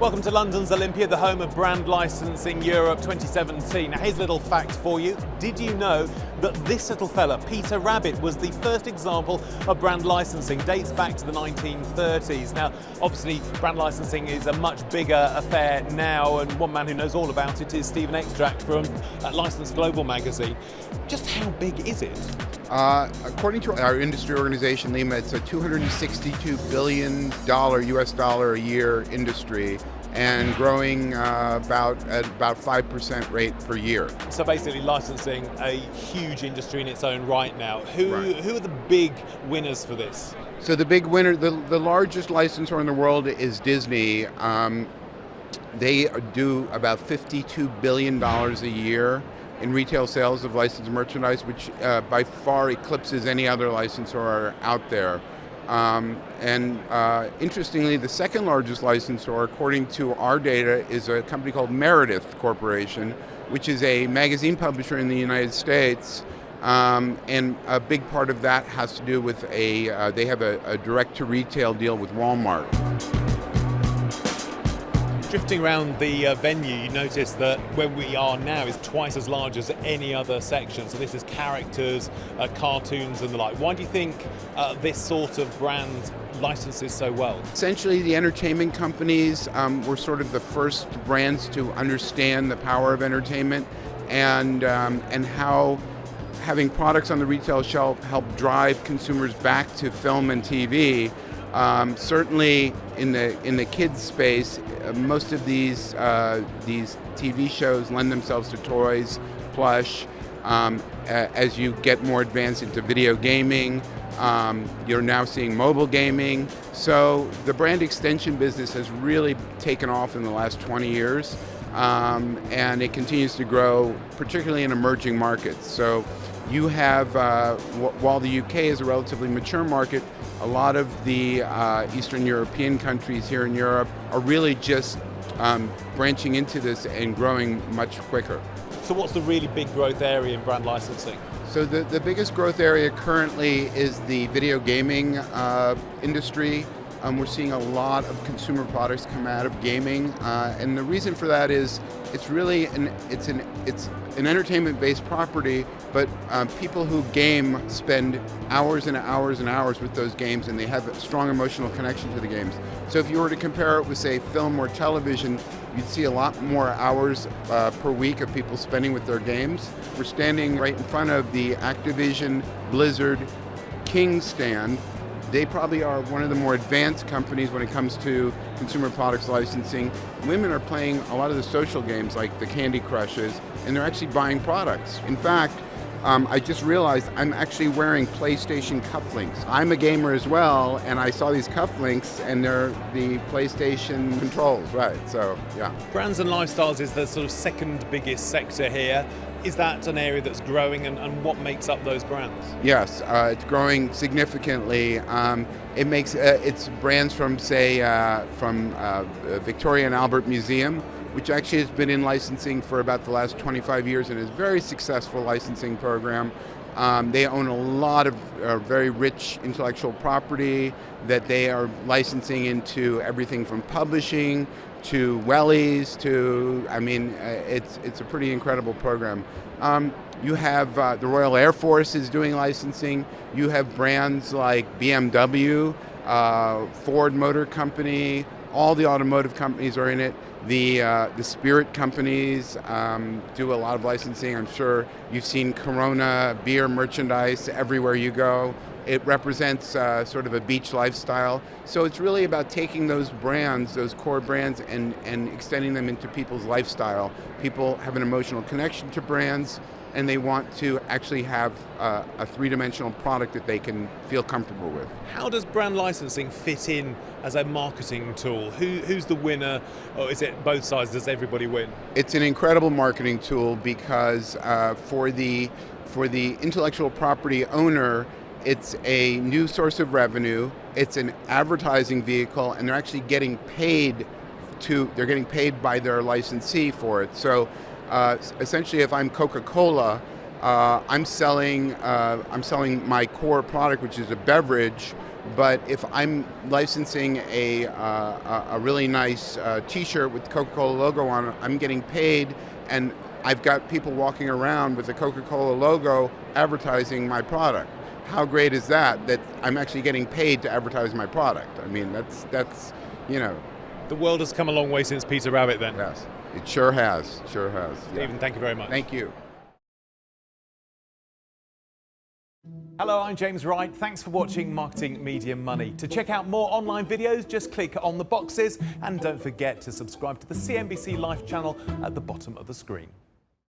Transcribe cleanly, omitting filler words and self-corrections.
Welcome to London's Olympia, the home of Brand Licensing Europe 2017. Now here's a little fact for you. Did you know that this little fella, Peter Rabbit, was the first example of brand licensing? Dates back to the 1930s. Now obviously brand licensing is a much bigger affair now, and one man who knows all about it is Steven Ekstract from License Global magazine. Just how big is it? According to our industry organization, Lima, it's a $262 billion US dollar a year industry and growing at about 5% rate per year. So basically licensing a huge industry in its own right now. Who are the big winners for this? So the big winner, the largest licensor in the world is Disney. They do about $52 billion a year in retail sales of licensed merchandise, which by far eclipses any other licensor out there. Interestingly, the second largest licensor, according to our data, is a company called Meredith Corporation, which is a magazine publisher in the United States. And a big part of that has to do with they have a direct-to-retail deal with Walmart. Drifting around the venue, you notice that where we are now is twice as large as any other section. So this is characters, cartoons and the like. Why do you think this sort of brand licenses so well? Essentially, the entertainment companies were sort of the first brands to understand the power of entertainment and how having products on the retail shelf help drive consumers back to film and TV. Certainly in the kids space, most of these TV shows lend themselves to toys, plush. As you get more advanced into video gaming, you're now seeing mobile gaming. So the brand extension business has really taken off in the last 20 years, and it continues to grow, particularly in emerging markets. So you have, while the UK is a relatively mature market, a lot of the Eastern European countries here in Europe are really just branching into this and growing much quicker. So what's the really big growth area in brand licensing? So the biggest growth area currently is the video gaming industry. We're seeing a lot of consumer products come out of gaming, and the reason for that is it's really an entertainment-based property, but people who game spend hours and hours and hours with those games, and they have a strong emotional connection to the games. So if you were to compare it with, say, film or television, you'd see a lot more hours per week of people spending with their games. We're standing right in front of the Activision Blizzard King stand. They probably are one of the more advanced companies when it comes to consumer products licensing. Women are playing a lot of the social games like the Candy Crushes, and they're actually buying products. In fact, I just realized I'm actually wearing PlayStation cufflinks. I'm a gamer as well, and I saw these cufflinks, and they're the PlayStation controls, right? So, yeah. Brands and lifestyles is the sort of second biggest sector here. Is that an area that's growing, and what makes up those brands? Yes, it's growing significantly. It makes it's brands from, say, Victoria and Albert Museum, which actually has been in licensing for about the last 25 years and is a very successful licensing program. They own a lot of very rich intellectual property that they are licensing into everything from publishing to wellies to, it's a pretty incredible program. You have the Royal Air Force is doing licensing. You have brands like BMW, Ford Motor Company, all the automotive companies are in it. The spirit companies do a lot of licensing. I'm sure you've seen Corona beer merchandise everywhere you go. It represents sort of a beach lifestyle. So it's really about taking those brands, those core brands, and extending them into people's lifestyle. People have an emotional connection to brands, and they want to actually have a three-dimensional product that they can feel comfortable with. How does brand licensing fit in as a marketing tool? Who's the winner, or is it both sides? Does everybody win? It's an incredible marketing tool because for the intellectual property owner, it's a new source of revenue, it's an advertising vehicle, and they're actually getting paid by their licensee for it. So essentially, if I'm Coca-Cola, I'm selling my core product, which is a beverage, But if I'm licensing a really nice T-shirt with the Coca-Cola logo on it, I'm getting paid, and I've got people walking around with the Coca-Cola logo advertising my product. How great is that? That I'm actually getting paid to advertise my product. I mean, that's you know. The world has come a long way since Peter Rabbit, then. Yes, it sure has. Sure has. Yeah. Steven, thank you very much. Thank you. Hello, I'm James Wright. Thanks for watching Marketing Media Money. To check out more online videos, just click on the boxes and don't forget to subscribe to the CNBC Life channel at the bottom of the screen.